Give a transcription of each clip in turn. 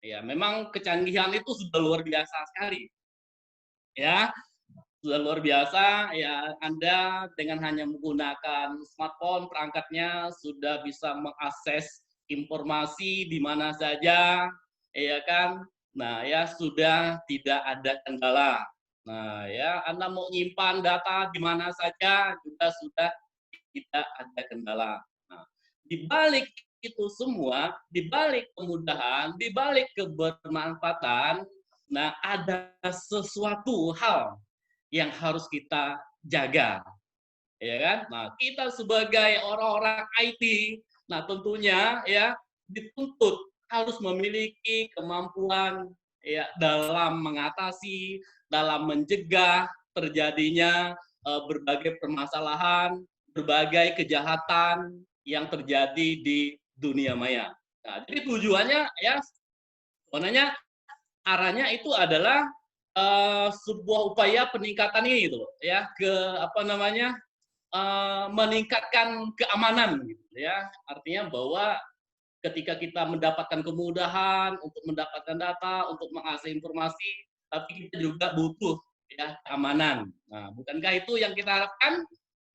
ya memang kecanggihan itu sudah luar biasa sekali. Ya, sudah luar biasa ya, Anda dengan hanya menggunakan smartphone perangkatnya sudah bisa mengakses informasi di mana saja, ya kan? Nah, ya sudah tidak ada kendala. Nah, ya Anda mau nyimpan data di mana saja juga sudah tidak ada kendala. Nah, di balik itu semua, di balik kemudahan, di balik kebermanfaatan, nah ada sesuatu hal yang harus kita jaga, ya kan? Nah, kita sebagai orang-orang IT, nah tentunya ya dituntut harus memiliki kemampuan ya dalam mengatasi, dalam mencegah terjadinya berbagai permasalahan, berbagai kejahatan yang terjadi di dunia maya. Nah, jadi tujuannya ya sebenarnya arahnya itu adalah sebuah upaya peningkatan ini gitu loh ya ke apa namanya meningkatkan keamanan gitu ya, artinya bahwa ketika kita mendapatkan kemudahan untuk mendapatkan data untuk mengakses informasi, tapi kita juga butuh ya keamanan. Nah, bukankah itu yang kita harapkan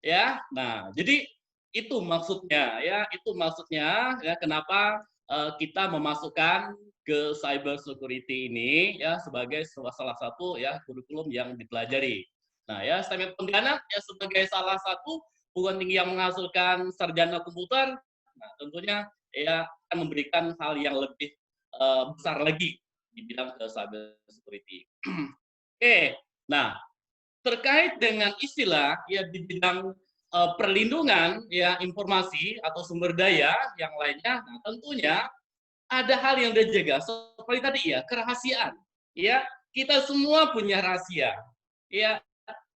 ya? Nah, jadi itu maksudnya ya kenapa kita memasukkan ke cyber security ini ya sebagai salah satu ya kurikulum yang dipelajari. Nah, ya STEM Pontianak ya sebagai salah satu perguruan tinggi yang menghasilkan sarjana komputer, nah tentunya ya akan memberikan hal yang lebih besar lagi di bidang cyber security. Oke, nah terkait dengan istilah ya di bidang perlindungan ya informasi atau sumber daya yang lainnya, nah tentunya ada hal yang dijaga seperti tadi ya kerahasiaan. Ya, kita semua punya rahasia. Ya,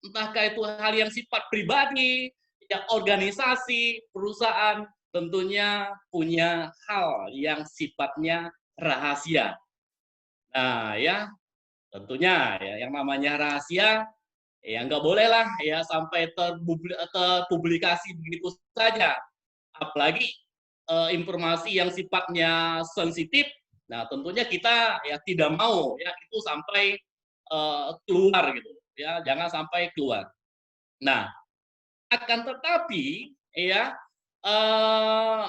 entahkah itu hal yang sifat pribadi, ya organisasi, perusahaan tentunya punya hal yang sifatnya rahasia. Nah, ya tentunya ya yang namanya rahasia ya nggak boleh lah ya sampai terpublikasi begitu saja. Apalagi informasi yang sifatnya sensitif, nah tentunya kita ya tidak mau ya itu sampai keluar gitu ya, jangan sampai keluar. Nah, akan tetapi ya eh,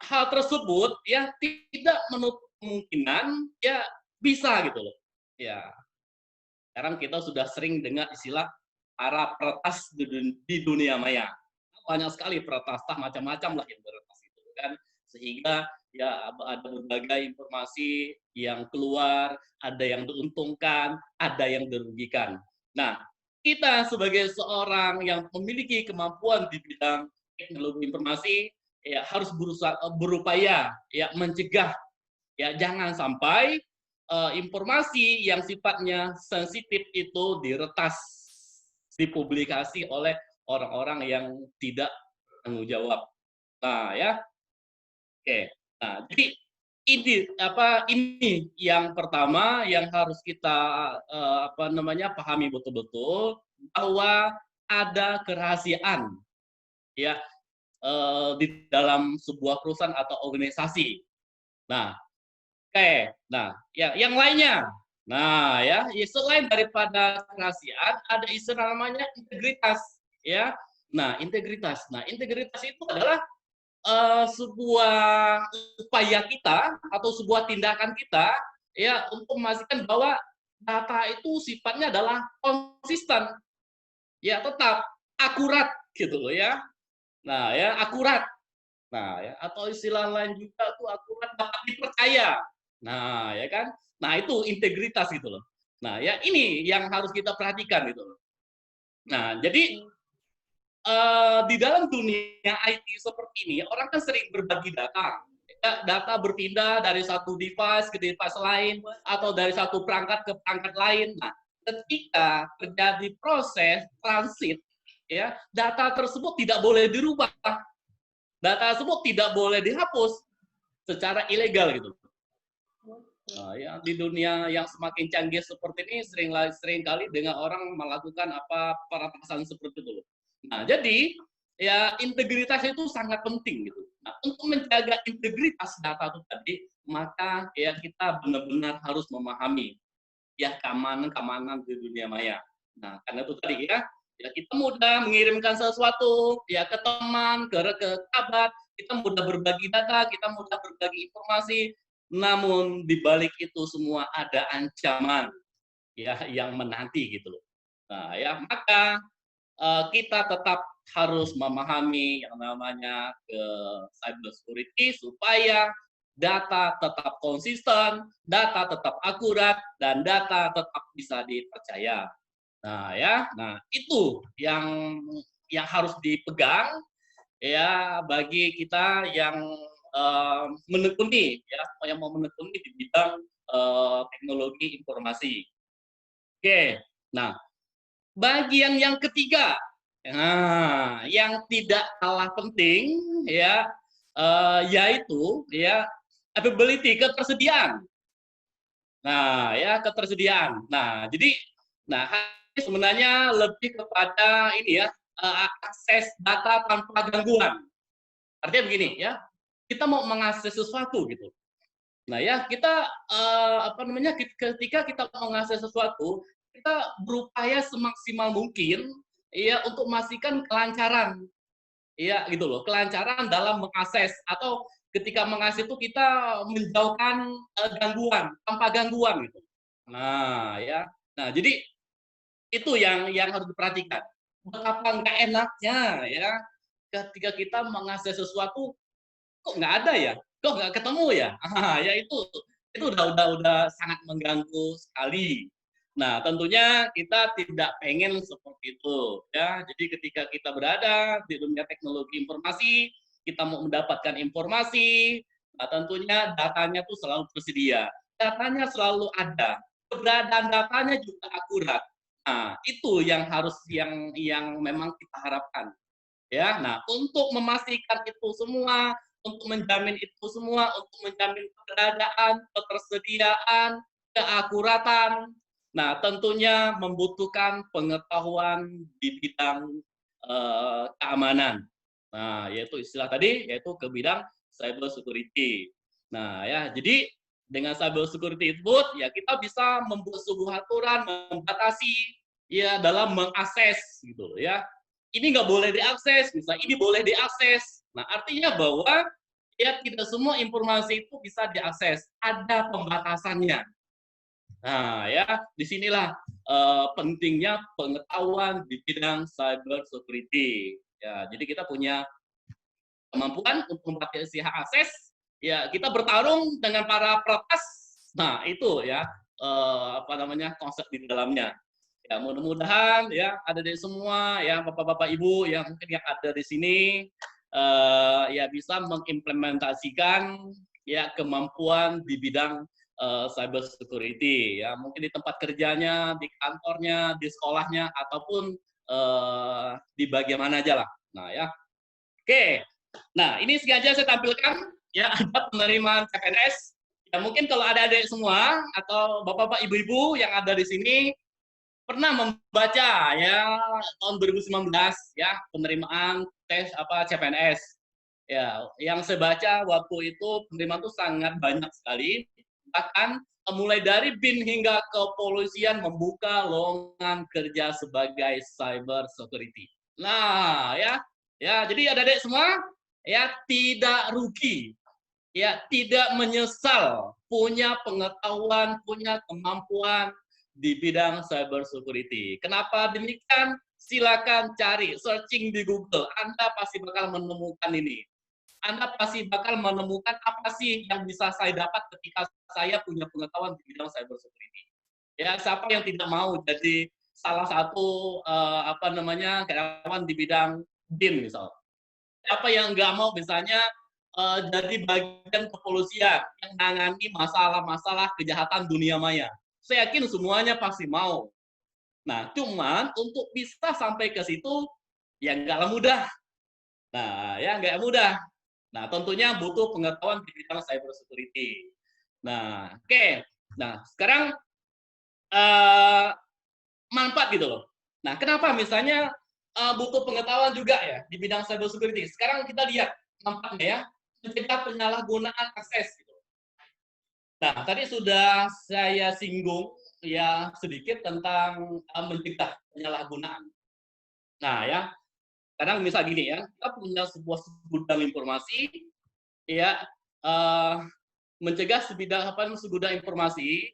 hal tersebut ya tidak menutup kemungkinan ya bisa gitu loh. Ya, sekarang kita sudah sering dengar istilah para peretas di dunia maya. Banyak sekali peretas, macam-macam lah yang beretas itu kan. Sehingga ya ada berbagai informasi yang keluar, ada yang diuntungkan, ada yang dirugikan. Nah, kita sebagai seorang yang memiliki kemampuan di bidang teknologi informasi ya harus berupaya ya mencegah ya jangan sampai informasi yang sifatnya sensitif itu diretas, dipublikasi oleh orang-orang yang tidak tanggung jawab. Nah, ya, oke. Nah, jadi ini yang pertama yang harus kita pahami betul-betul bahwa ada kerahasiaan ya di dalam sebuah perusahaan atau organisasi. Nah, oke, nah, ya, yang lainnya. Nah, ya, selain daripada kerahasiaan, ada istilah namanya integritas, ya. Nah, integritas itu adalah sebuah upaya kita atau sebuah tindakan kita, ya, untuk memastikan bahwa data itu sifatnya adalah konsisten, ya, tetap akurat, gitu loh, ya. Nah, ya, akurat. Nah, ya, atau istilah lain juga tuh akurat dapat dipercaya. Nah, ya kan? Nah, itu integritas gitu loh. Nah, ya ini yang harus kita perhatikan gitu loh. Nah, jadi di dalam dunia IT seperti ini, orang kan sering berbagi data. Ya, data berpindah dari satu device ke device lain atau dari satu perangkat ke perangkat lain. Nah, ketika terjadi proses transit, ya, data tersebut tidak boleh dirubah. Data tersebut tidak boleh dihapus secara ilegal gitu. Nah, ya di dunia yang semakin canggih seperti ini sering kali dengan orang melakukan peretasan seperti itu. Nah, jadi ya integritas itu sangat penting gitu. Nah, untuk menjaga integritas data itu tadi, maka ya kita benar-benar harus memahami ya keamanan di dunia maya. Nah, karena itu tadi ya kita mudah mengirimkan sesuatu ya ke teman, ke kerabat, kita mudah berbagi data, kita mudah berbagi informasi, namun di balik itu semua ada ancaman ya yang menanti gitu loh. Nah, ya maka kita tetap harus memahami yang namanya cyber security supaya data tetap konsisten, data tetap akurat, dan data tetap bisa dipercaya. Nah, itu yang harus dipegang ya bagi kita yang menekuni ya, yang mau menekuni di bidang teknologi informasi. Oke, nah bagian yang ketiga, yang tidak kalah penting ya, yaitu ya availability, ketersediaan. Nah, ya ketersediaan. Nah, jadi sebenarnya lebih kepada ini ya, akses data tanpa gangguan. Artinya begini ya, kita mau mengakses sesuatu gitu. Nah ya kita ketika kita mengakses sesuatu, kita berupaya semaksimal mungkin ya untuk memastikan kelancaran, ya gitu loh, kelancaran dalam mengakses atau ketika mengakses itu kita menjauhkan gangguan, tanpa gangguan gitu. Nah ya, nah jadi itu yang harus diperhatikan. Betapa nggak enaknya ya ketika kita mengakses sesuatu kok nggak ada ya, kok nggak ketemu ya, ya itu udah sangat mengganggu sekali. Nah tentunya kita tidak pengen seperti itu ya. Jadi ketika kita berada di dunia teknologi informasi, kita mau mendapatkan informasi, nah tentunya datanya tuh selalu tersedia, datanya selalu ada, keberadaan datanya juga akurat. Nah itu yang harus yang memang kita harapkan ya. Nah untuk memastikan itu semua, untuk menjamin itu semua, untuk menjamin keberadaan, ketersediaan, keakuratan. Nah, tentunya membutuhkan pengetahuan di bidang keamanan. Nah, yaitu istilah tadi, yaitu ke bidang cyber security. Nah, ya, jadi dengan cyber security itu, ya kita bisa membuat sebuah aturan, membatasi, ya dalam mengakses gitu ya. Ini nggak boleh diakses, bisa ini boleh diakses. Nah, artinya bahwa ya tidak semua informasi itu bisa diakses, ada pembatasannya. Nah, ya disinilah pentingnya pengetahuan di bidang cyber security. Ya, jadi kita punya kemampuan untuk membatasi hak akses. Ya, kita bertarung dengan para peretas. Nah, itu ya konsep di dalamnya. Ya, mudah-mudahan ya ada dari semua ya bapak-bapak ibu yang mungkin yang ada di sini ya bisa mengimplementasikan ya kemampuan di bidang cyber security ya mungkin di tempat kerjanya, di kantornya, di sekolahnya ataupun di bagian mana aja lah. Nah ya, oke. Nah ini sengaja saya tampilkan ya ada penerimaan CPNS. Ya mungkin kalau ada adik semua atau bapak-bapak ibu-ibu yang ada di sini pernah membaca ya tahun 2019 ya penerimaan tes CPNS ya yang saya baca waktu itu penerimaan itu sangat banyak sekali bahkan mulai dari BIN hingga kepolisian membuka lowongan kerja sebagai cyber security. Nah ya jadi adik-adik semua ya tidak rugi ya tidak menyesal punya pengetahuan punya kemampuan di bidang cyber security. Kenapa demikian? Silakan cari, searching di Google. Anda pasti bakal menemukan ini. Anda pasti bakal menemukan apa sih yang bisa saya dapat ketika saya punya pengetahuan di bidang cyber security. Ya, siapa yang tidak mau jadi salah satu karyawan di bidang BIN misal. Siapa yang nggak mau misalnya jadi bagian kepolisian yang menangani masalah-masalah kejahatan dunia maya. Saya yakin semuanya pasti mau. Nah, cuman untuk bisa sampai ke situ, ya nggak mudah. Nah, ya nggak mudah. Nah, tentunya butuh pengetahuan di bidang cyber security. Nah, oke. Nah, sekarang manfaat gitu loh. Nah, kenapa misalnya butuh pengetahuan juga ya di bidang cyber security? Sekarang kita lihat manfaatnya ya, mencegah penyalahgunaan akses. Gitu. Nah, tadi sudah saya singgung ya sedikit tentang mencegah penyalahgunaan. Nah, ya, kadang misal gini ya, kita punya sebuah gudang informasi, ya, eee, mencegah segudang informasi,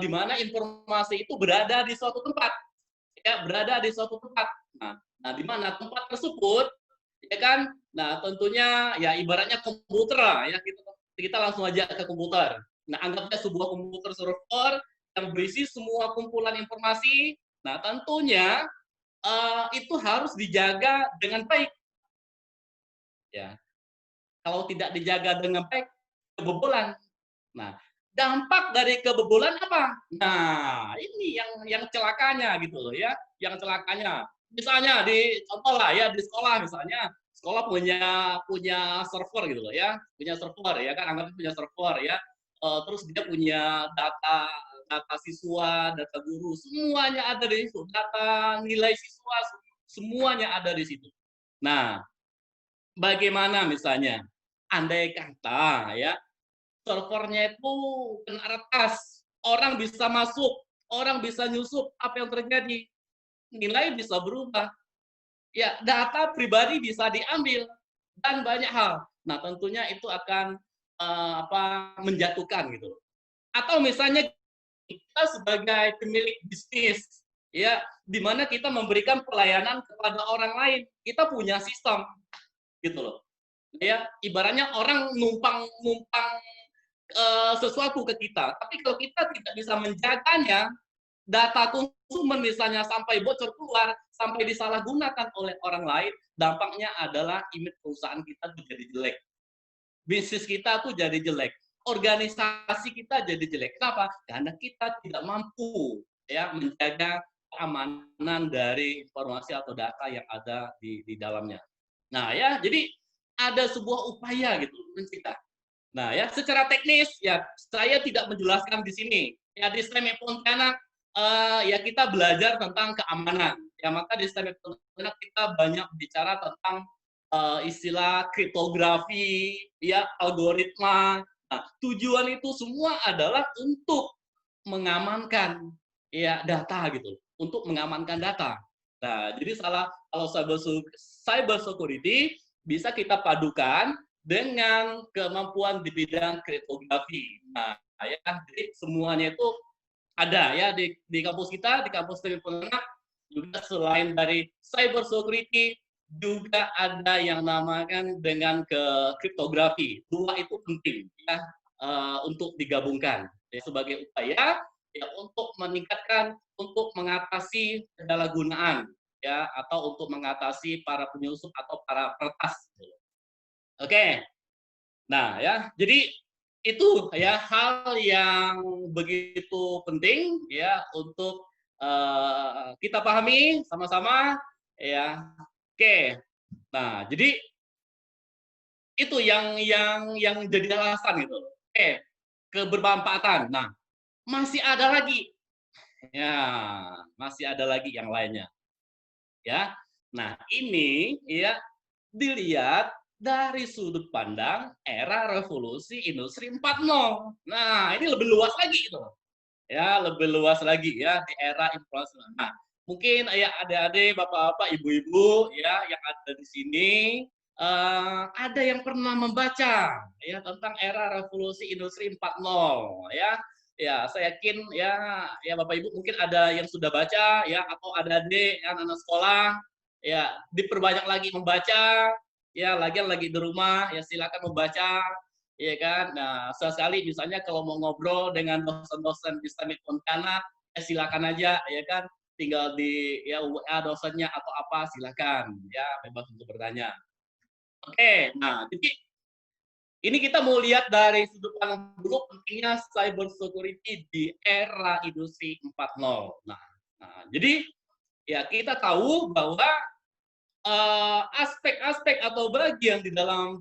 di mana informasi itu berada di suatu tempat, ya, berada di suatu tempat. Nah nah, di mana tempat tersebut, ya kan, nah tentunya ya ibaratnya komputer lah ya, kita langsung aja ke komputer. Nah, anggapnya sebuah komputer server yang berisi semua kumpulan informasi, nah tentunya, itu harus dijaga dengan baik, ya. Kalau tidak dijaga dengan baik, kebobolan. Nah, dampak dari kebobolan apa? Nah, ini yang celakanya gitu loh ya, yang celakanya. Misalnya contoh lah ya, di sekolah misalnya, sekolah punya punya server gitu loh ya, punya server ya kan, anggapnya punya server ya, terus dia punya data data siswa, data guru, semuanya ada di situ, data nilai siswa, semuanya ada di situ. Nah, bagaimana misalnya, andai kata ya, servernya itu kena retas, orang bisa masuk, orang bisa nyusup, apa yang terjadi? Nilai bisa berubah, ya data pribadi bisa diambil, dan banyak hal. Nah, tentunya itu akan, menjatuhkan gitu. Atau misalnya kita sebagai pemilik bisnis, ya, di mana kita memberikan pelayanan kepada orang lain, kita punya sistem, gitu loh. Ya, ibaratnya orang numpang numpang sesuatu ke kita. Tapi kalau kita tidak bisa menjaganya, data konsumen misalnya sampai bocor keluar, sampai disalahgunakan oleh orang lain, dampaknya adalah image perusahaan kita tuh jadi jelek. Bisnis kita tuh jadi jelek. Organisasi kita jadi jelek. Kenapa? Karena kita tidak mampu ya menjaga keamanan dari informasi atau data yang ada di dalamnya. Nah ya, jadi ada sebuah upaya gitu mencegah. Nah ya, secara teknis ya saya tidak menjelaskan di sini. Ya di STEM Pontianak ya kita belajar tentang keamanan. Ya maka di STEM Pontianak kita banyak bicara tentang istilah kriptografi, ya algoritma. Nah, tujuan itu semua adalah untuk mengamankan ya data gitu, untuk mengamankan data. Nah, jadi kalau cyber security bisa kita padukan dengan kemampuan di bidang kriptografi. Nah, ya, jadi semuanya itu ada ya di kampus kita, di kampus Teknik Pontianak juga selain dari cyber security juga ada yang namakan dengan kriptografi. Dua itu penting ya untuk digabungkan ya, sebagai upaya ya untuk meningkatkan, untuk mengatasi penyalahgunaan ya atau untuk mengatasi para penyusup atau para peretas. Oke. Nah, ya, jadi itu ya hal yang begitu penting ya untuk kita pahami sama-sama ya. Oke. Nah, jadi itu yang jadi alasan gitu. Oke, kebermanfaatan. Nah, masih ada lagi. Ya, masih ada lagi yang lainnya ya. Nah, ini ya dilihat dari sudut pandang era revolusi industri 4.0. Nah, ini lebih luas lagi itu. Ya, lebih luas lagi ya di era informasi. Nah, mungkin ya adik-adik, bapak-bapak, ibu-ibu ya yang ada di sini ada yang pernah membaca ya tentang era revolusi industri 4.0 ya. Ya, saya yakin ya Bapak Ibu mungkin ada yang sudah baca ya atau ada adik anak-anak sekolah ya diperbanyak lagi membaca ya lagi di rumah ya silakan membaca ya kan. Nah, sesekali misalnya kalau mau ngobrol dengan dosen-dosen di STEMIT Pontianak ya silakan aja ya kan tinggal di ya WA dosennya atau apa silakan ya bebas untuk bertanya. Oke, nah jadi ini kita mau lihat dari sudut pandang dulu pentingnya cyber security di era industri 4.0. Jadi ya kita tahu bahwa aspek-aspek atau bagian di dalam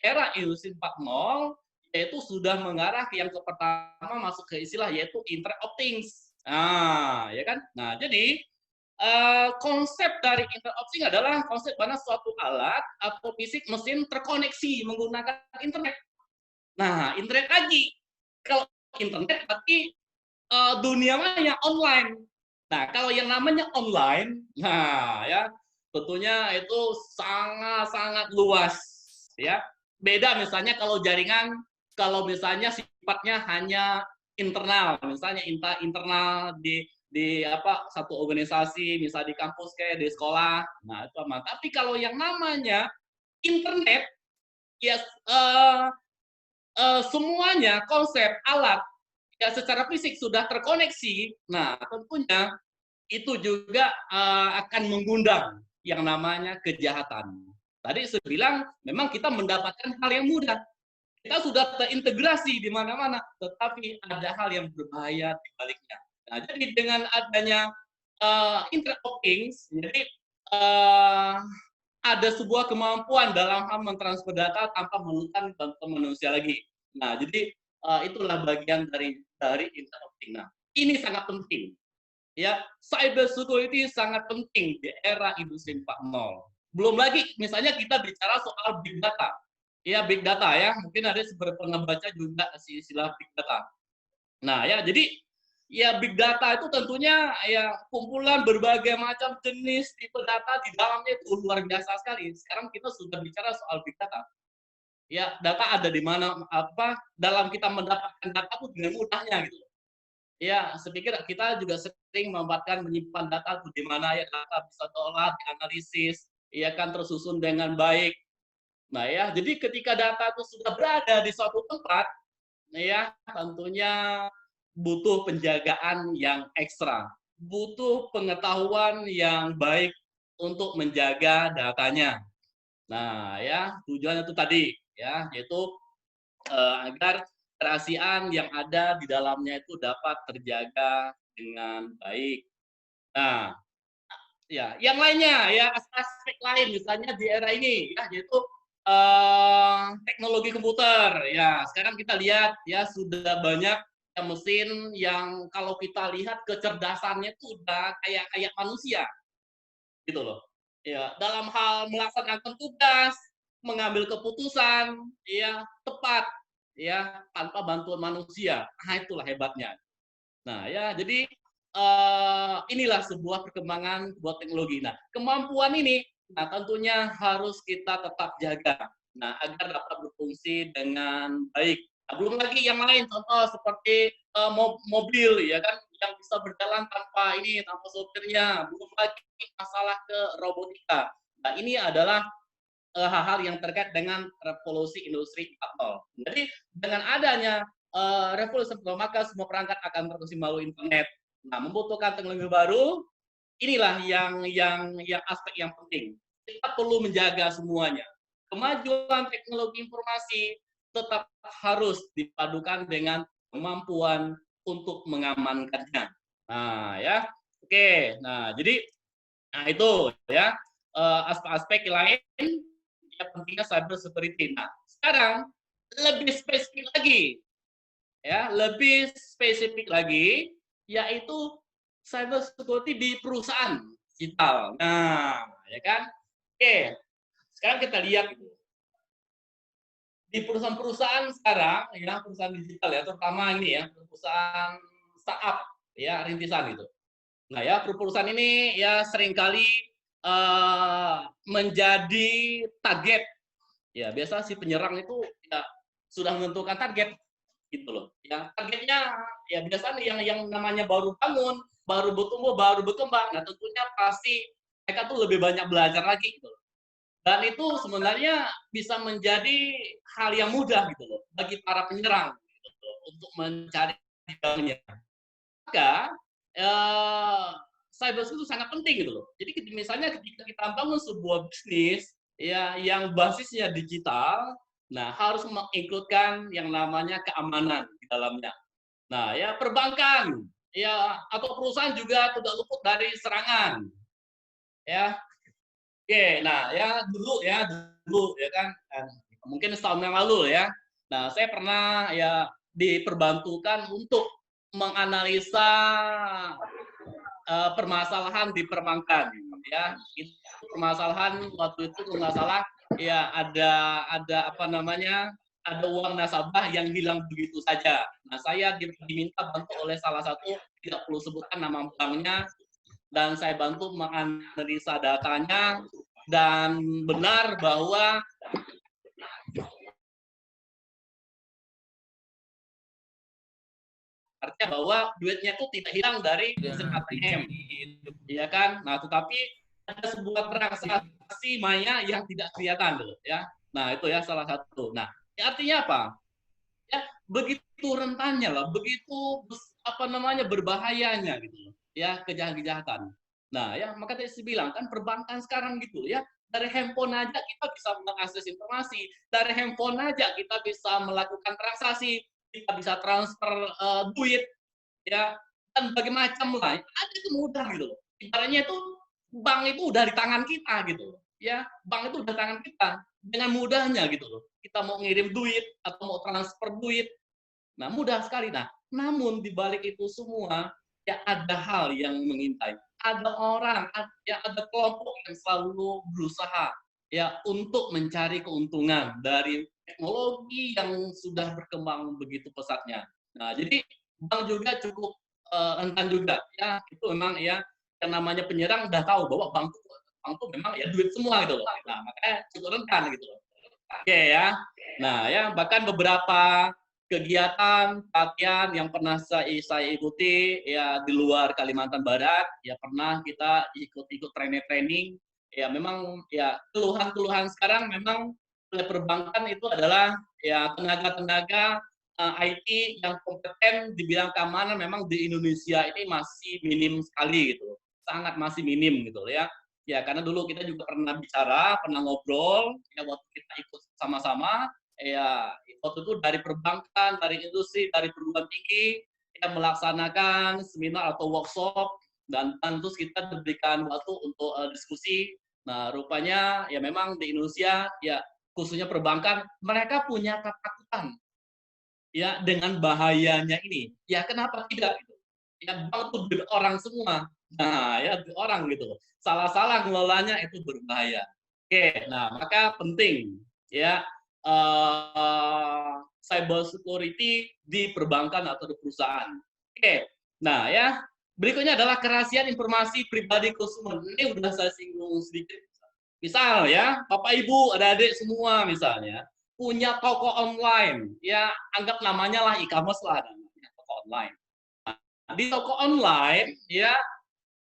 era industri 4.0 yaitu sudah mengarah yang ke pertama masuk ke istilah yaitu Internet of Things. Nah, ya kan? Nah, jadi konsep dari Internet of Things adalah konsep mana suatu alat atau fisik mesin terkoneksi menggunakan internet. Nah, internet lagi. Kalau internet berarti dunia maya online. Nah, kalau yang namanya online, nah ya tentunya itu sangat-sangat luas ya. Beda misalnya kalau jaringan, kalau misalnya sifatnya hanya internal, misalnya internal di apa satu organisasi, misalnya di kampus kayak di sekolah, nah itu aman. Tapi kalau yang namanya internet, ya semuanya konsep alat ya secara fisik sudah terkoneksi. Nah, tentunya itu juga akan mengundang yang namanya kejahatan. Tadi saya bilang memang kita mendapatkan hal yang mudah. Kita sudah terintegrasi di mana-mana, tetapi ada hal yang berbahaya di baliknya. Nah, jadi dengan adanya Internet of Things, jadi uh, ada sebuah kemampuan dalam hal mentransfer data tanpa memerlukan bantuan manusia lagi. Nah, jadi itulah bagian dari Internet of Things. Nah, ini sangat penting. Ya, cyber security sangat penting di era industri 4.0. Belum lagi misalnya kita bicara soal big data. Ya, big data ya. Mungkin ada seperti pernah baca juga istilah big data. Nah, ya jadi ya big data itu tentunya ya kumpulan berbagai macam jenis tipe data di dalamnya itu luar biasa sekali. Sekarang kita sudah bicara soal big data. Ya, data ada di mana apa dalam kita mendapatkan data itu dengan mudahnya gitu. Ya, saya pikir kita juga sering menyimpan data di mana ya data bisa diolah, dianalisis, ya kan tersusun dengan baik. Nah ya, jadi ketika data itu sudah berada di suatu tempat, ya tentunya butuh penjagaan yang ekstra, butuh pengetahuan yang baik untuk menjaga datanya. Nah ya, tujuannya itu tadi ya, yaitu agar kerahasiaan yang ada di dalamnya itu dapat terjaga dengan baik. Nah, ya, yang lainnya ya aspek lain misalnya di era ini ya yaitu teknologi komputer. Ya, sekarang kita lihat ya sudah banyak ya, mesin yang kalau kita lihat kecerdasannya itu udah kayak kayak manusia gitu loh. Ya, dalam hal melaksanakan tugas, mengambil keputusan ya tepat ya tanpa bantuan manusia. Nah, itulah hebatnya. Nah, ya jadi inilah sebuah perkembangan buat teknologi. Nah, kemampuan ini nah tentunya harus kita tetap jaga. Nah, agar dapat berfungsi dengan baik. Nah, belum lagi yang lain contoh seperti mobil ya kan yang bisa berjalan tanpa ini tanpa sopirnya. Belum lagi masalah ke robotika. Nah, ini adalah hal-hal yang terkait dengan revolusi industri 4.0. Jadi dengan adanya revolusi 4.0 maka semua perangkat akan terkoneksi melalui internet. Nah, membutuhkan teknologi baru, inilah yang aspek yang penting. Kita perlu menjaga semuanya. Kemajuan teknologi informasi tetap harus dipadukan dengan kemampuan untuk mengamankannya. Nah, ya. Oke. Nah, jadi nah itu ya aspek-aspek lain yang pentingnya cyber security. Nah, sekarang lebih spesifik lagi ya, lebih spesifik lagi yaitu cyber security di perusahaan digital. Nah, ya kan? Oke. Sekarang kita lihat di perusahaan-perusahaan sekarang ya, perusahaan digital ya, terutama ini ya, perusahaan startup ya, rintisan gitu. Nah ya, perusahaan ini ya seringkali menjadi target. Ya, biasa si penyerang itu ya sudah menentukan target gitu loh. Ya, targetnya ya biasanya yang namanya baru bangun, baru bertumbuh, baru berkembang. Nah, tentunya pasti mereka tuh lebih banyak belajar lagi gitu loh. Dan itu sebenarnya bisa menjadi hal yang mudah gitu loh bagi para penyerang gitu loh, untuk mencari dalamnya. Maka cyber itu sangat penting gitu loh. Jadi misalnya ketika kita bangun sebuah bisnis ya yang basisnya digital, nah harus menginkludkan yang namanya keamanan di dalamnya. Nah, ya perbankan ya atau perusahaan juga tidak luput dari serangan. Ya. Oke, nah dulu ya kan mungkin setahun yang lalu ya. Nah, saya pernah ya diperbantukan untuk menganalisa permasalahan di perbankan ya. Itu permasalahan waktu itu kalau nggak salah ya ada apa namanya ada uang nasabah yang hilang begitu saja. Nah, saya diminta bantu oleh salah satu, tidak perlu sebutkan nama banknya, dan saya bantu menganalisa datanya, dan benar bahwa artinya bahwa duitnya itu tidak hilang dari mesin ATM, ya kan? Nah, tetapi ada sebuah transaksi maya yang tidak kelihatan, loh, ya. Nah, itu ya salah satu. Nah, artinya apa? Ya, begitu rentannya lah, begitu apa namanya berbahayanya gitu, ya kejahatan-kejahatan. Nah, ya maka tadi saya bilang kan perbankan sekarang gitu ya, dari handphone aja kita bisa mengakses informasi, dari handphone aja kita bisa melakukan transaksi, kita bisa transfer duit, ya, dan berbagai macam lah. Ada itu mudah gitu loh. Ibaratnya itu bank itu udah di tangan kita gitu loh. Ya, bank itu udah di tangan kita dengan mudahnya gitu loh. Kita mau ngirim duit atau mau transfer duit, nah mudah sekali. Nah, namun di balik itu semua ya ada hal yang mengintai. Ada orang, ya ada kelompok yang selalu berusaha ya untuk mencari keuntungan dari teknologi yang sudah berkembang begitu pesatnya. Nah, jadi bank juga cukup rentan juga ya, itu memang ya yang namanya penyerang udah tahu bahwa bank itu memang ya duit semua gitu loh. Nah, makanya cukup rentan gitu loh. Oke ya. Nah, ya bahkan beberapa kegiatan pelatihan yang pernah saya ikuti ya di luar Kalimantan Barat, ya pernah kita ikut-ikut training ya memang ya keluhan-keluhan sekarang memang oleh perbankan itu adalah ya tenaga-tenaga IT yang kompeten di bidang keamanan memang di Indonesia ini masih minim sekali gitu, sangat masih minim gitu ya. Ya karena dulu kita juga pernah bicara, pernah ngobrol, ya waktu kita ikut sama-sama, ya waktu itu dari perbankan, dari industri, dari perguruan tinggi, kita melaksanakan seminar atau workshop, dan terus kita diberikan waktu untuk diskusi. Nah, rupanya ya memang di Indonesia, ya khususnya perbankan, mereka punya ketakutan ya dengan bahayanya ini. Ya kenapa tidak? Gitu. Ya bank itu duit orang semua. Nah, ya duit orang gitu. Salah-salah ngelolanya itu berbahaya. Oke, nah maka penting ya cyber security di perbankan atau di perusahaan. Oke, nah ya berikutnya adalah kerahasiaan informasi pribadi konsumen. Ini udah saya singgung sedikit. Misal ya, Bapak Ibu, adik-adik semua misalnya punya toko online, ya anggap namanya lah e-commerce lah, namanya toko online. Nah, di toko online, ya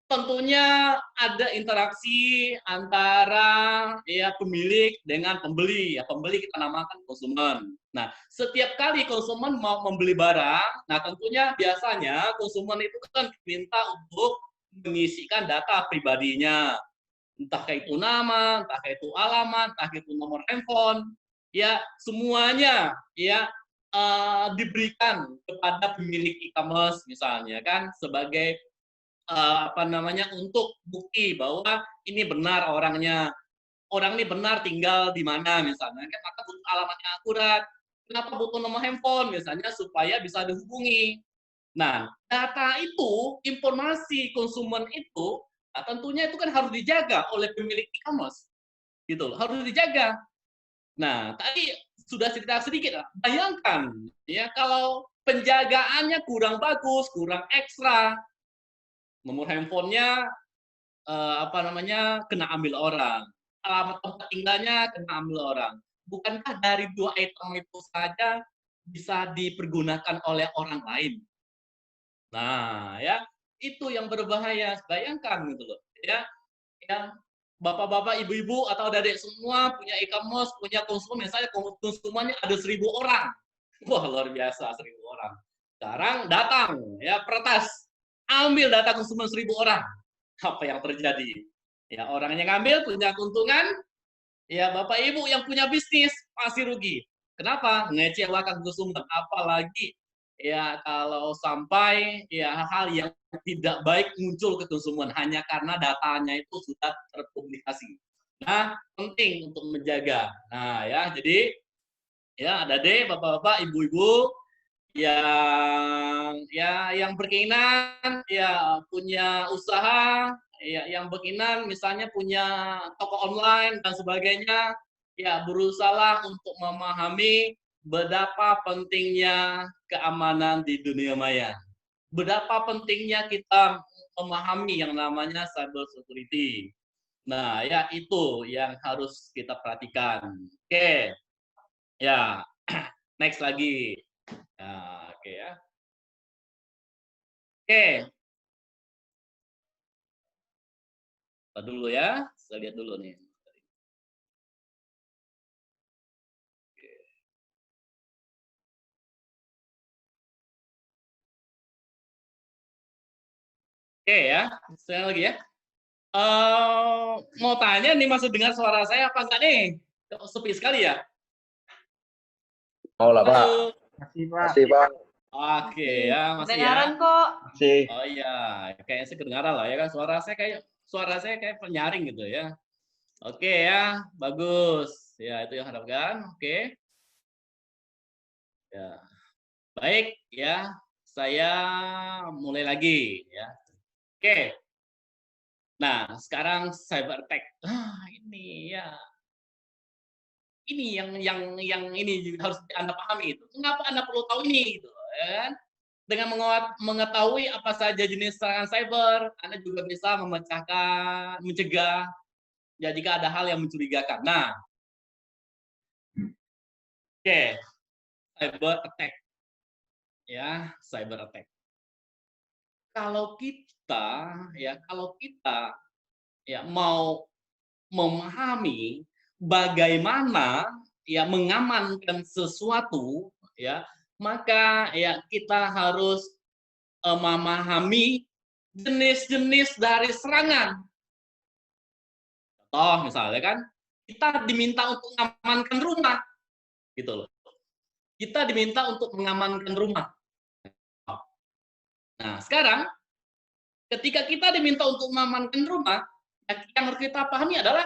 tentunya ada interaksi antara ya pemilik dengan pembeli. Ya pembeli kita namakan konsumen. Nah, setiap kali konsumen mau membeli barang, nah tentunya biasanya konsumen itu kan diminta untuk mengisikan data pribadinya, entah itu nama, entah itu alamat, entah itu nomor handphone, ya semuanya ya diberikan kepada pemilik e-commerce misalnya kan sebagai apa namanya untuk bukti bahwa ini benar orangnya, orang ini benar tinggal di mana misalnya, kan maka butuh alamatnya akurat. Kenapa butuh nomor handphone misalnya supaya bisa dihubungi. Nah, data itu, informasi konsumen itu, nah tentunya itu kan harus dijaga oleh pemilik e-commerce, gitu loh, harus dijaga. Nah, tadi sudah cerita sedikit, bayangkan ya kalau penjagaannya kurang bagus, kurang ekstra, nomor handphonenya apa namanya kena ambil orang, alamat tempat tinggalnya kena ambil orang. Bukankah dari dua item itu saja bisa dipergunakan oleh orang lain? Nah, ya itu yang berbahaya. Bayangkan gitu loh, ya, ya bapak-bapak, ibu-ibu atau adik semua punya e-commerce, punya konsumen, misalnya konsumennya ada 1.000 orang. Wah, luar biasa 1.000 orang. Sekarang datang ya peretas, ambil data konsumen 1.000 orang. Apa yang terjadi? Ya orangnya ngambil punya keuntungan, ya Bapak Ibu yang punya bisnis pasti rugi. Kenapa? Mengecewakan konsumen, apalagi ya kalau sampai ya hal yang tidak baik muncul ke konsumen hanya karena datanya itu sudah terpublikasi. Nah, penting untuk menjaga. Nah, ya, jadi ya ada deh Bapak-bapak, Ibu-ibu yang berkeinginan ya punya usaha, ya yang berkeinginan misalnya punya toko online dan sebagainya, ya berusahalah untuk memahami betapa pentingnya keamanan di dunia maya. Betapa pentingnya kita memahami yang namanya cyber security. Nah, ya itu yang harus kita perhatikan. Oke, ya. Next lagi. Nah, oke ya. Oke, kita dulu ya. Saya lihat dulu nih. Oke ya, saya lagi ya. Mau tanya nih, masih dengar suara saya apa enggak nih? Kok sepi sekali ya? Mau lah, Pak. Halo. Masih, Pak. Masih, Pak. Oke ya, masih ya. Kedengaran kok. Masih. Oh iya, kayaknya sih kedengaran lah ya kan, suara saya kayak penyaring gitu ya. Oke ya, bagus. Ya, itu yang harapkan. Oke. Ya. Baik ya, saya mulai lagi ya. Oke. Nah, sekarang cyber attack. Ini ya. Ini yang ini harus Anda pahami itu. Kenapa Anda perlu tahu ini gitu, ya kan? Dengan mengetahui apa saja jenis serangan cyber, Anda juga bisa mencegah ya jika ada hal yang mencurigakan. Nah, oke, cyber attack. Ya, cyber attack. Kalau kita ya mau memahami bagaimana ya mengamankan sesuatu ya, maka ya kita harus memahami jenis-jenis dari serangan. Contoh misalnya kan, kita diminta untuk mengamankan rumah, gitu loh. Kita diminta untuk mengamankan rumah. Nah, sekarang ketika kita diminta untuk mengamankan rumah, yang harus kita pahami adalah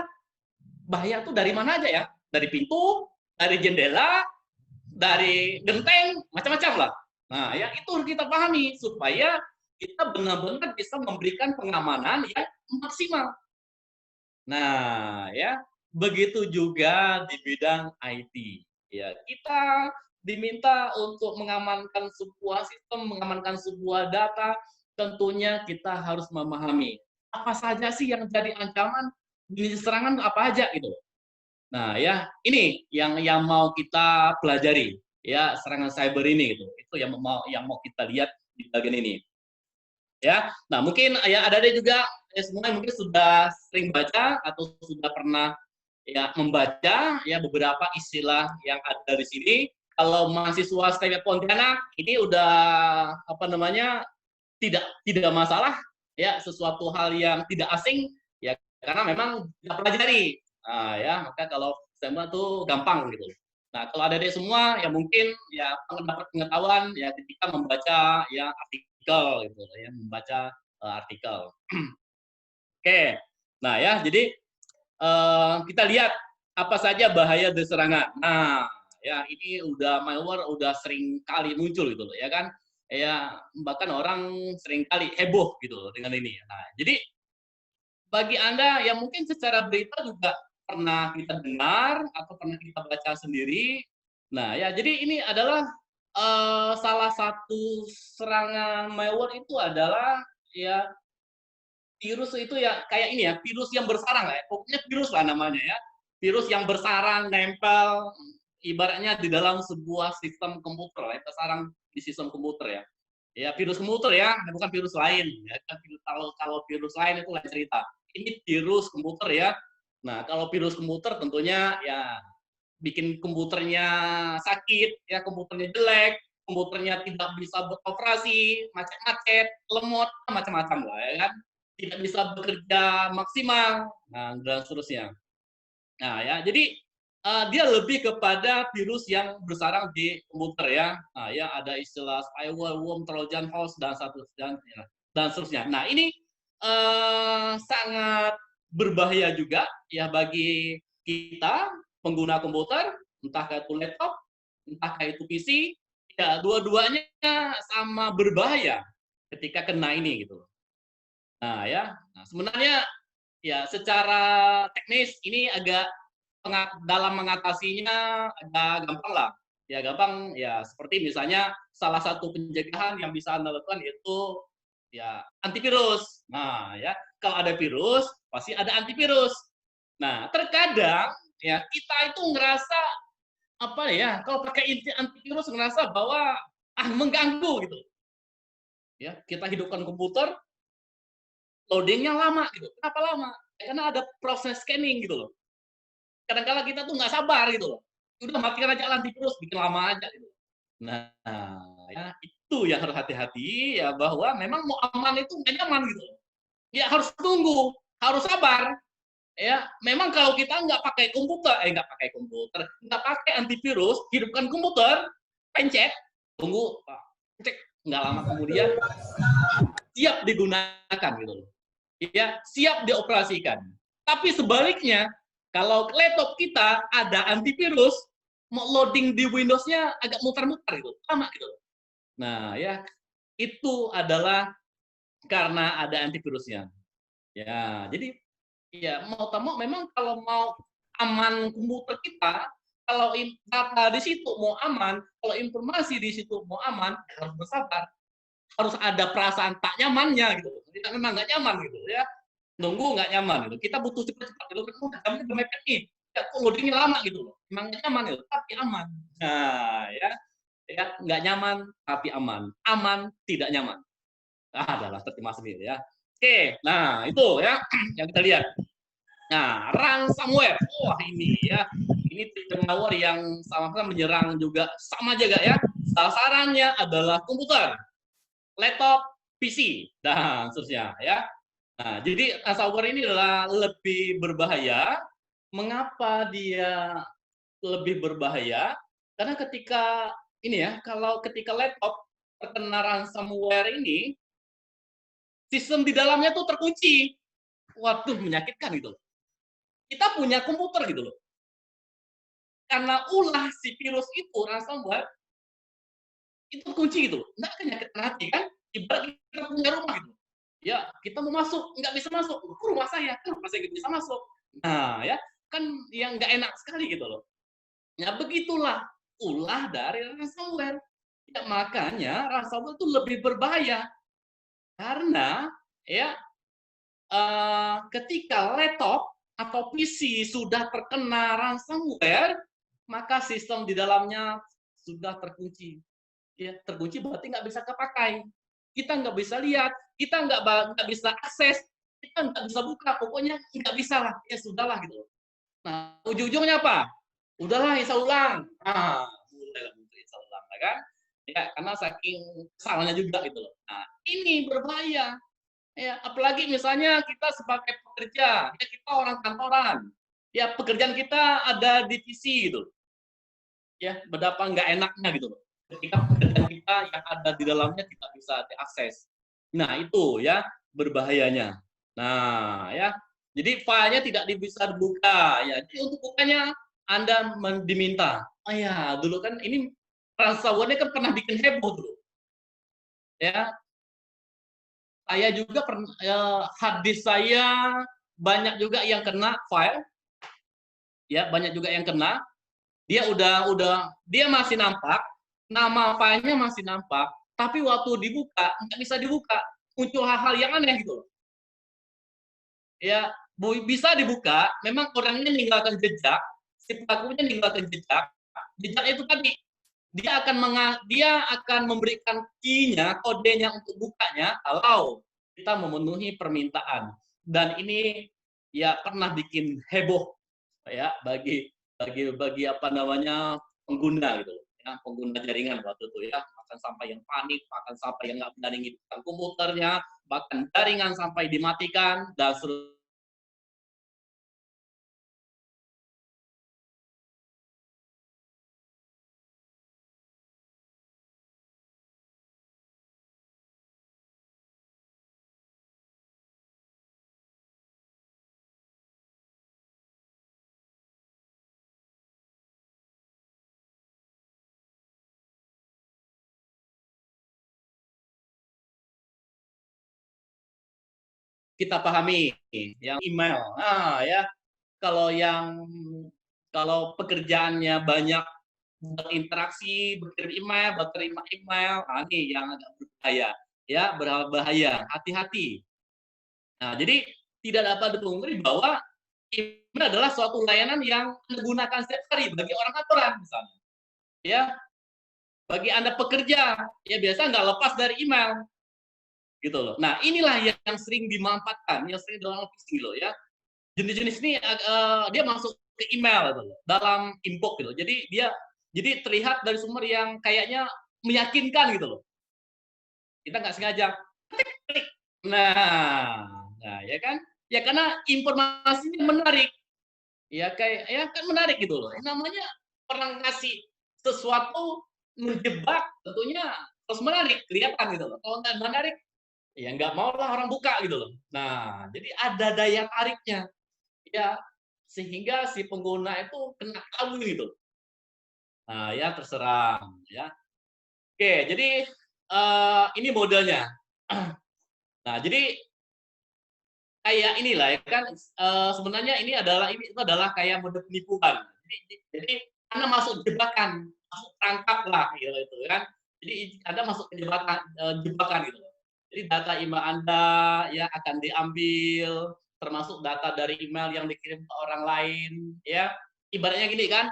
bahaya itu dari mana aja ya? Dari pintu, dari jendela, dari genteng, macam-macam lah. Nah, yang itu harus kita pahami supaya kita benar-benar bisa memberikan pengamanan yang maksimal. Nah, ya, begitu juga di bidang IT. Ya, kita diminta untuk mengamankan sebuah sistem, mengamankan sebuah data, tentunya kita harus memahami apa saja sih yang jadi ancaman, jenis serangan apa aja gitu. Nah, ya, ini yang mau kita pelajari, ya, serangan cyber ini gitu. Itu yang mau kita lihat di bagian ini. Ya. Nah, mungkin ya ada juga semua yang mungkin sudah sering baca atau sudah pernah ya membaca ya beberapa istilah yang ada di sini. Kalau mahasiswa STM Pontianak ini udah apa namanya tidak masalah ya, sesuatu hal yang tidak asing ya karena memang kita pelajari. Nah, ya, maka kalau SMA tuh gampang gitu. Nah, kalau ada semua ya mungkin ya dapat pengetahuan ya ketika membaca ya artikel gitu ya, membaca artikel. Oke. Nah, ya, jadi kita lihat apa saja bahaya dari serangan. Nah, ya ini udah malware udah sering kali muncul gitu loh ya kan. Ya bahkan orang sering kali heboh gitu loh dengan ini. Nah, jadi bagi Anda yang mungkin secara berita juga pernah kita dengar atau pernah kita baca sendiri. Nah, ya jadi ini adalah salah satu serangan malware itu adalah ya virus itu ya kayak ini ya, virus yang bersarang lah ya. Pokoknya virus lah namanya ya. Virus yang bersarang, nempel, ibaratnya di dalam sebuah sistem komputer lah ya, tersarang di sistem komputer ya. Ya virus komputer ya, bukan virus lain. Ya. Kalau virus lain itu lain cerita. Ini virus komputer ya. Nah kalau virus komputer tentunya ya bikin komputernya sakit, ya komputernya jelek, komputernya tidak bisa beroperasi, macet-macet, lemot, macam-macam lah ya kan. Tidak bisa bekerja maksimal, nah dan seterusnya. Nah ya, jadi dia lebih kepada virus yang bersarang di komputer ya. Nah ya ada istilah spyware, worm, trojan horse dan seterusnya. Nah ini sangat berbahaya juga ya bagi kita pengguna komputer, entah itu laptop, entah itu PC, ya dua-duanya sama berbahaya ketika kena ini gitu. Nah ya, nah, sebenarnya ya secara teknis ini agak dalam mengatasinya agak gampang lah. Ya gampang ya seperti misalnya salah satu pencegahan yang bisa Anda lakukan itu ya antivirus. Nah, ya kalau ada virus pasti ada antivirus. Nah, terkadang ya kita itu ngerasa apa ya, kalau pakai antivirus ngerasa bahwa mengganggu gitu. Ya, kita hidupkan komputer, loadingnya lama gitu. Kenapa lama? Ya, karena ada proses scanning gitu loh. Kadang-kala kita tuh nggak sabar gitu loh. Udah matikan aja antivirus, bikin lama aja gitu. Nah, ya itu yang harus hati-hati ya bahwa memang mau aman itu nggak nyaman gitu. Ya harus tunggu, harus sabar. Ya, memang kalau kita nggak pakai komputer, nggak pakai antivirus, hidupkan komputer, pencet, tunggu, cek, nggak lama kemudian siap digunakan gitu loh. Ya, siap dioperasikan. Tapi sebaliknya, kalau laptop kita ada antivirus, mau loading di Windows-nya agak muter-muter gitu, lama gitu. Nah, ya itu adalah karena ada antivirusnya. Ya, jadi ya mau tak mau memang kalau mau aman komputer kita, kalau data di situ mau aman, kalau informasi di situ mau aman, harus bersabar. Harus ada perasaan tak nyamannya gitu. Kita memang nggak nyaman gitu ya. Nunggu nggak nyaman gitu. Kita butuh cepat-cepat gitu. Jamnya udah mepet nih. Ya, kok loadingnya lama gitu loh. Emang nggak nyaman gitu, tapi aman. Nah, ya nggak nyaman tapi aman. Aman tidak nyaman. Adalah terjemah sendiri ya. Oke, nah itu ya yang kita lihat. Nah, ransomware. Wah, ini ya. Ini malware yang sama-sama menyerang juga sama juga ya. Sasarannya adalah komputer, laptop, PC, dan seterusnya ya. Nah, jadi ransomware ini adalah lebih berbahaya. Mengapa dia lebih berbahaya? Karena ketika ini ya, kalau ketika laptop terkena ransomware ini, sistem di dalamnya tuh terkunci. Waduh, menyakitkan gitu. Kita punya komputer gitu loh. Karena ulah si virus itu ransomware itu kunci gitu, nggak akan nyakit hati kan? Ibarat kita punya rumah gitu. Ya, kita mau masuk, nggak bisa masuk. Ke rumah saya, kenapa saya nggak bisa masuk? Nah, ya kan yang nggak enak sekali gitu loh. Ya begitulah ulah dari ransomware. Ya, makanya ransomware itu lebih berbahaya karena ya ketika laptop atau PC sudah terkena ransomware, maka sistem di dalamnya sudah terkunci. Ya, terkunci berarti nggak bisa kepakai. Kita nggak bisa lihat, kita nggak bisa akses, kita nggak bisa buka, pokoknya nggak bisa lah. Ya sudahlah gitu. Nah, ujung-ujungnya apa? Udahlah install ulang. Ah, mulai install ulang, ya kan? Ya, karena saking salahnya juga gitu loh. Nah, ini berbahaya. Ya, apalagi misalnya kita sebagai pekerja, ya kita orang kantoran, ya pekerjaan kita ada divisi gitu, ya betapa nggak enaknya gitu loh. Ketika pekerjaan kita yang ada di dalamnya tidak bisa diakses. Nah itu ya berbahayanya. Nah ya, jadi filenya tidak bisa dibuka. Ya, jadi untuk bukanya Anda diminta. Oh ya, dulu kan ini ransomware kan pernah bikin heboh dulu. Ya, saya juga pernah hadis saya banyak juga yang kena file, ya banyak juga yang kena. Dia masih nampak, nama filenya masih nampak, tapi waktu dibuka nggak bisa dibuka, muncul hal-hal yang aneh gitu loh. Ya bisa dibuka, memang orangnya meninggalkan jejak, si pelakunya meninggalkan jejak, jejak itu tadi dia akan memberikan key-nya, kodenya untuk bukanya kalau kita memenuhi permintaan. Dan ini ya pernah bikin heboh ya bagi apa namanya pengguna gitu ya, pengguna jaringan waktu itu ya, bahkan sampai yang panik, bahkan sampai yang nggak berani ngidupkan komputernya, bahkan jaringan sampai dimatikan dan kita pahami yang email. Nah ya, kalau yang kalau pekerjaannya banyak berinteraksi, berkirim email, berterima email, nah, ini yang agak berbahaya, ya berbahaya, hati-hati. Nah, jadi tidak dapat dipungkiri bahwa email adalah suatu layanan yang Anda gunakan setiap hari bagi orang kantoran misalnya, ya bagi Anda pekerja, ya biasa nggak lepas dari email, gitu loh. Nah, inilah yang sering dimanfaatkan, yang sering dilakukan phishing loh ya. Jenis-jenis ini dia masuk ke email gitu loh, dalam inbox gitu. Jadi terlihat dari sumber yang kayaknya meyakinkan gitu loh. Kita nggak sengaja klik. Nah, nah ya kan? Ya karena informasinya menarik. Ya kayak ya kan menarik gitu loh. Namanya orang kasih sesuatu menjebak tentunya harus menarik, kelihatan gitu loh. Kalau nggak menarik, ya nggak mau lah orang buka gitu loh. Nah, jadi ada daya tariknya. Ya, sehingga si pengguna itu kena tabu gitu. Nah, ya terserah ya. Oke, jadi ini modelnya. Nah, jadi kayak inilah ya kan sebenarnya ini itu adalah kayak mode penipuan. Jadi Anda masuk jebakan, masuk perangkap lah gitu itu kan. Jadi Anda masuk ke jebakan gitu. Jadi data email Anda ya akan diambil, termasuk data dari email yang dikirim ke orang lain ya. Ibaratnya gini kan,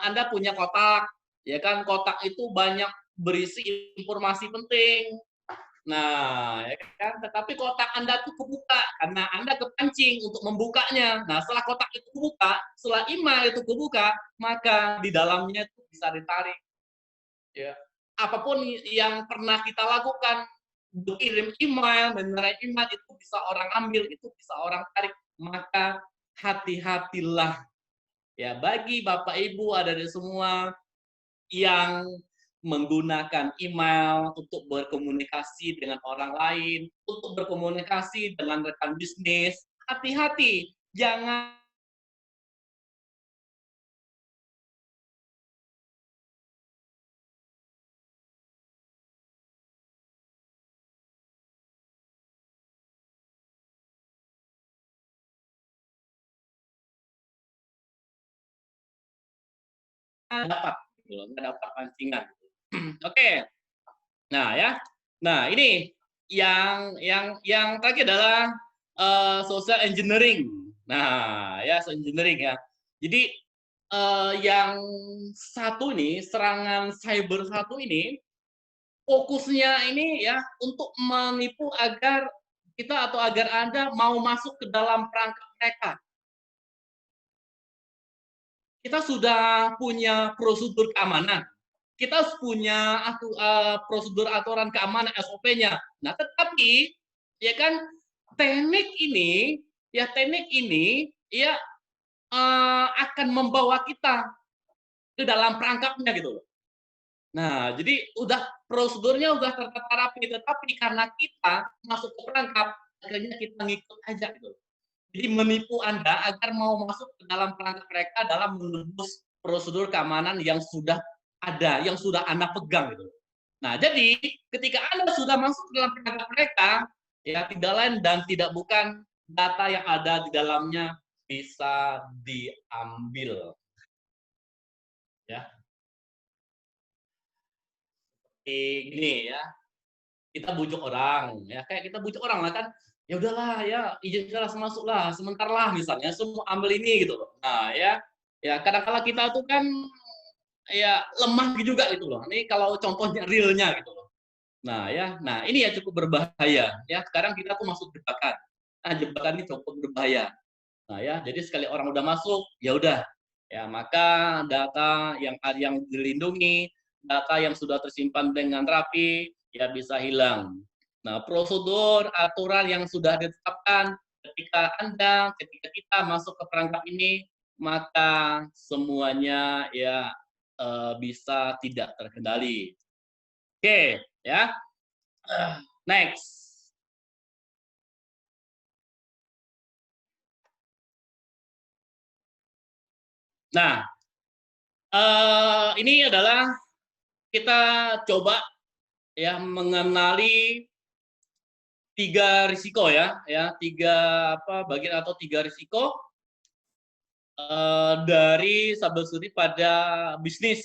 Anda punya kotak, ya kan kotak itu banyak berisi informasi penting. Nah, ya kan? Tetapi kotak Anda tuh kebuka karena Anda kepancing untuk membukanya. Nah, setelah kotak itu kebuka, setelah email itu kebuka, maka di dalamnya itu bisa ditarik. Ya. Apapun yang pernah kita lakukan, kirim email, menyerah email itu bisa orang ambil, itu bisa orang tarik. Maka hati-hatilah ya bagi Bapak Ibu ada di semua yang menggunakan email untuk berkomunikasi dengan orang lain, untuk berkomunikasi dengan rekan bisnis. Hati-hati, jangan dapat, gitu, nggak dapat pancingan. Oke, nah ya, nah ini yang terakhir adalah social engineering. Nah ya, social engineering ya. Jadi yang satu ini serangan cyber satu ini fokusnya ini ya untuk menipu agar kita atau agar Anda mau masuk ke dalam perangkap mereka. Kita sudah punya prosedur keamanan, kita punya prosedur aturan keamanan SOP-nya. Nah, tetapi ya kan teknik ini ya akan membawa kita ke dalam perangkapnya gitu loh. Nah, jadi udah prosedurnya udah tertata rapi, tetapi karena kita masuk ke perangkap, akhirnya kita ngikut aja gitu. Jadi menipu Anda agar mau masuk ke dalam perangkap mereka dalam menembus prosedur keamanan yang sudah ada, yang sudah Anda pegang gitu. Nah, jadi ketika Anda sudah masuk ke dalam perangkap mereka, ya tidak lain dan tidak bukan data yang ada di dalamnya bisa diambil. Ya, ini ya, kita bujuk orang ya kayak kita bujuk orang lah kan ya udahlah ya izinkanlah masuk lah sebentar lah misalnya semua ambil ini gitu loh. Nah ya ya kadang-kala kita tuh kan ya lemah juga gitu loh ini kalau contohnya realnya gitu loh. Nah ya nah ini ya cukup berbahaya ya sekarang kita tuh masuk jebakan. Nah jebakan ini cukup berbahaya. Nah ya jadi sekali orang udah masuk ya udah ya maka data yang dilindungi, data yang sudah tersimpan dengan rapi ya bisa hilang. Nah, prosedur aturan yang sudah ditetapkan ketika kita masuk ke perangkap ini maka semuanya ya bisa tidak terkendali. Oke, ya. Next. Nah, ini adalah kita coba ya mengenali tiga risiko ya, tiga apa bagian atau tiga risiko dari cybersecurity pada bisnis.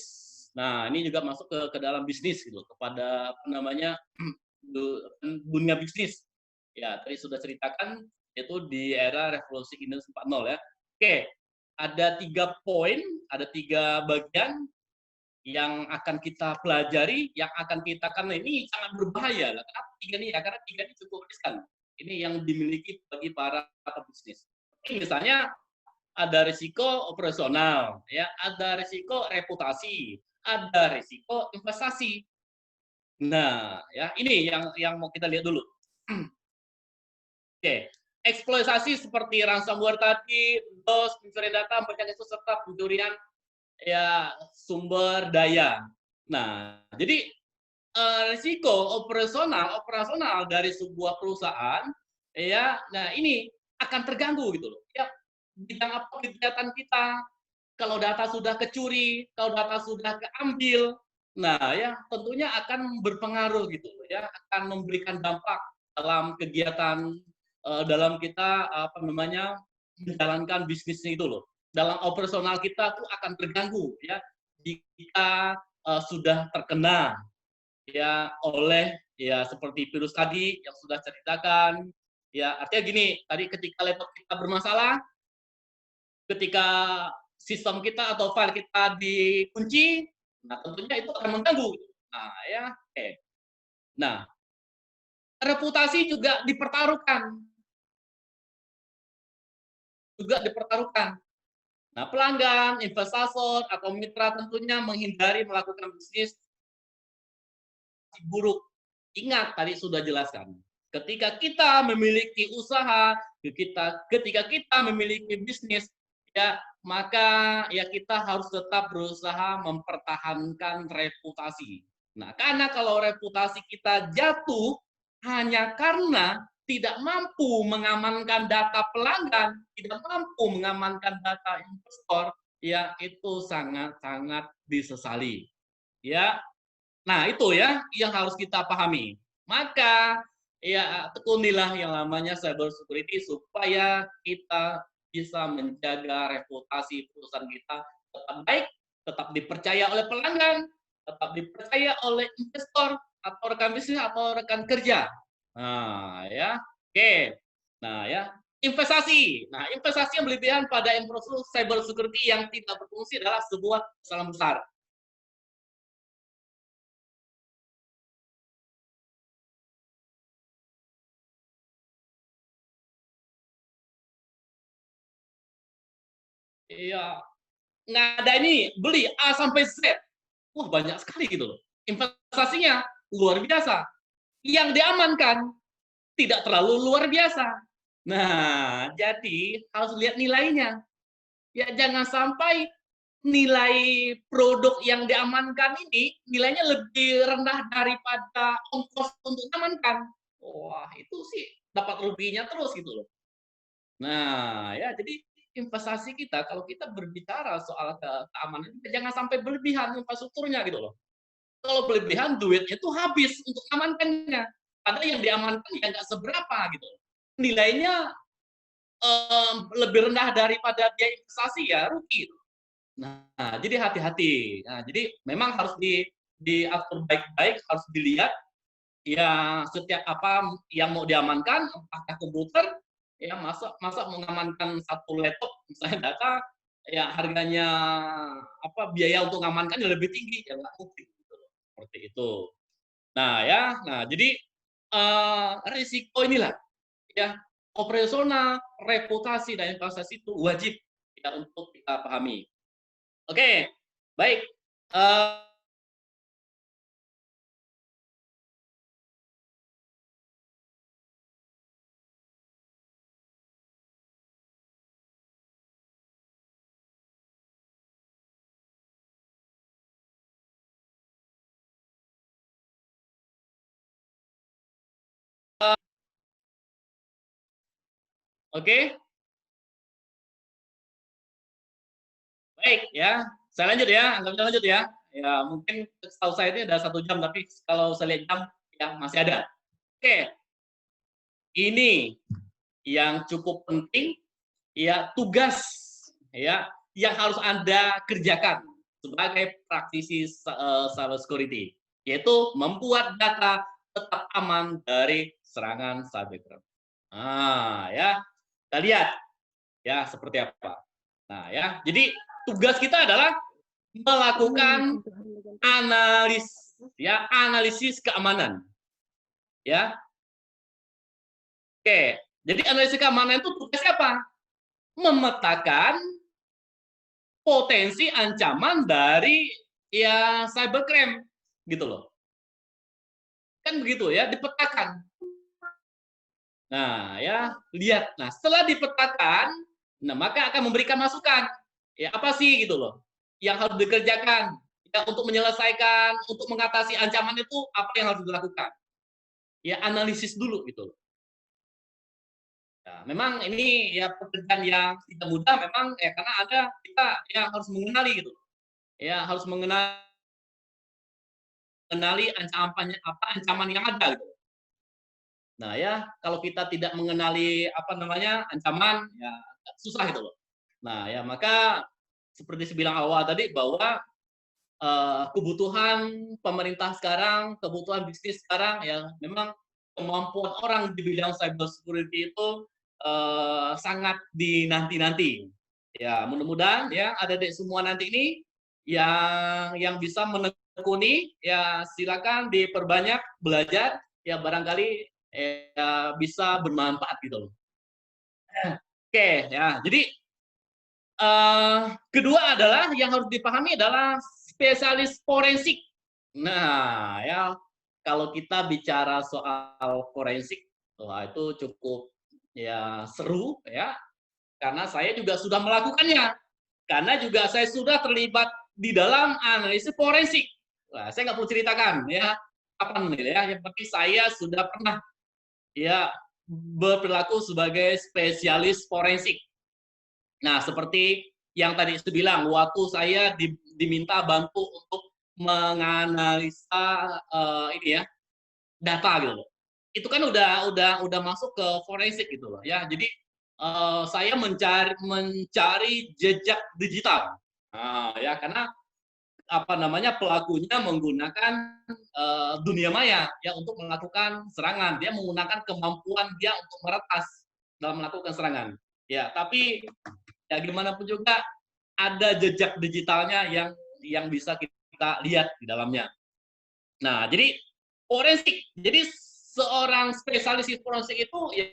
Nah, ini juga masuk ke dalam bisnis gitu, kepada apa namanya dunia bisnis. Ya, tadi sudah ceritakan itu di era revolusi Industri 4.0 ya. Oke, ada 3 poin, ada 3 bagian yang akan kita pelajari, yang akan kita, karena ini sangat berbahaya. Kenapa 3 ini ya? Karena 3 ini cukup riskan. Ini yang dimiliki bagi para pebisnis. Misalnya ada risiko operasional, ya, ada risiko reputasi, ada risiko investasi. Nah, ya ini yang mau kita lihat dulu. Oke, eksploitasi seperti ransomware tadi, DOS, pencurian data, membaca itu serta pencurian ya sumber daya. Nah, jadi risiko operasional dari sebuah perusahaan, ya, nah ini akan terganggu gitu loh. Ya, bidang apa kegiatan kita, kalau data sudah kecuri, kalau data sudah keambil, nah ya tentunya akan berpengaruh gitu ya, akan memberikan dampak dalam kegiatan dalam kita apa namanya menjalankan bisnisnya itu loh. Dalam operasional kita tuh akan terganggu ya jika sudah terkena ya oleh ya seperti virus tadi yang sudah ceritakan. Ya artinya gini, tadi ketika laptop kita bermasalah, ketika sistem kita atau file kita dikunci, nah tentunya itu akan mengganggu. Nah, ya, oke. Nah, reputasi juga dipertaruhkan, Nah, pelanggan, investor atau mitra tentunya menghindari melakukan bisnis buruk. Ingat tadi sudah jelaskan. Ketika kita memiliki usaha, ketika kita memiliki bisnis, ya maka ya kita harus tetap berusaha mempertahankan reputasi. Nah, karena kalau reputasi kita jatuh hanya karena tidak mampu mengamankan data pelanggan, tidak mampu mengamankan data investor, ya itu sangat-sangat disesali. Ya, nah, itu ya yang harus kita pahami. Maka ya tekunilah yang namanya cyber security supaya kita bisa menjaga reputasi perusahaan kita tetap baik, tetap dipercaya oleh pelanggan, tetap dipercaya oleh investor atau rekan bisnis atau rekan kerja. Nah, ya. Oke. Nah, ya. Investasi. Nah, investasi yang berlebihan pada infrastruktur cyber security yang tidak berfungsi adalah sebuah kesalahan besar. Iya, nggak ada ini beli A sampai Z, wah banyak sekali gitu loh. Investasinya luar biasa. Yang diamankan tidak terlalu luar biasa. Nah, jadi harus lihat nilainya. Ya jangan sampai nilai produk yang diamankan ini nilainya lebih rendah daripada ongkos untuk diamankan. Wah, itu sih dapat ruginya terus gitu loh. Nah, ya jadi investasi kita kalau kita berbicara soal keamanan jangan sampai berlebihan infrastrukturnya gitu loh. Kalau berlebihan duitnya itu habis untuk amankannya. Padahal yang diamankan ya nggak seberapa gitu. Nilainya lebih rendah daripada biaya investasi ya rugi. Nah, jadi hati-hati. Nah, jadi memang harus diatur baik-baik, harus dilihat ya setiap apa yang mau diamankan, apakah komputer, ya masa masa mengamankan satu laptop misalnya data, ya harganya apa biaya untuk mengamankan lebih tinggi, ya nggak mungkin gitu loh, seperti itu. Nah ya, nah jadi risiko inilah ya operasional, reputasi dan investasi itu wajib ya untuk kita pahami. Oke, baik. Uh, Oke, baik ya. Saya lanjut ya, anggap lanjut ya. Ya mungkin setahu saya ini ada 1 jam, tapi kalau saya lihat jam ya masih ada. Oke, ini yang cukup penting ya tugas ya yang harus Anda kerjakan sebagai praktisi cyber security, yaitu membuat data tetap aman dari serangan cybercrime. Nah, ya, kita lihat ya seperti apa. Nah, ya, jadi tugas kita adalah melakukan analisis keamanan, ya. Oke, jadi analisis keamanan itu tugasnya apa? Memetakan potensi ancaman dari ya cybercrime gitu loh. Kan begitu ya, dipetakan. Nah, ya, lihat. Nah, setelah dipetakan, nah maka akan memberikan masukan. Ya, apa sih gitu loh yang harus dikerjakan ya, untuk menyelesaikan, untuk mengatasi ancaman itu apa yang harus dilakukan? Ya, analisis dulu gitu loh. Nah, memang ini ya pekerjaan yang tidak mudah memang ya karena ada kita yang harus mengenali gitu. Ya, harus mengenali ancamannya apa, ancaman yang ada gitu. Nah, ya kalau kita tidak mengenali apa namanya ancaman ya susah gitu loh. Nah, ya maka seperti saya bilang awal tadi bahwa kebutuhan pemerintah sekarang, kebutuhan bisnis sekarang ya memang kemampuan orang di bidang cyber security itu sangat dinanti-nanti. Ya, mudah-mudahan ya ada di semua nanti ini yang bisa menekuni ya silakan diperbanyak belajar ya barangkali bisa bermanfaat gitu loh. Oke, ya. Jadi kedua adalah yang harus dipahami adalah spesialis forensik. Nah, ya kalau kita bicara soal forensik, wah itu cukup ya seru ya, karena saya juga sudah melakukannya. Karena juga saya sudah terlibat di dalam analisis forensik. Nah, saya nggak perlu ceritakan ya apa nih ya, yang penting saya sudah pernah ya berperilaku sebagai spesialis forensik. Nah, seperti yang tadi saya bilang, waktu saya diminta bantu untuk menganalisa ini ya data gitu loh. Itu kan udah masuk ke forensik gitu loh ya. Jadi saya mencari jejak digital. Nah, ya karena apa namanya pelakunya menggunakan dunia maya ya untuk melakukan serangan. Dia menggunakan kemampuan dia untuk meretas dalam melakukan serangan. Ya, tapi ya gimana pun juga ada jejak digitalnya yang bisa kita lihat di dalamnya. Nah, jadi forensik. Jadi seorang spesialis forensik itu ya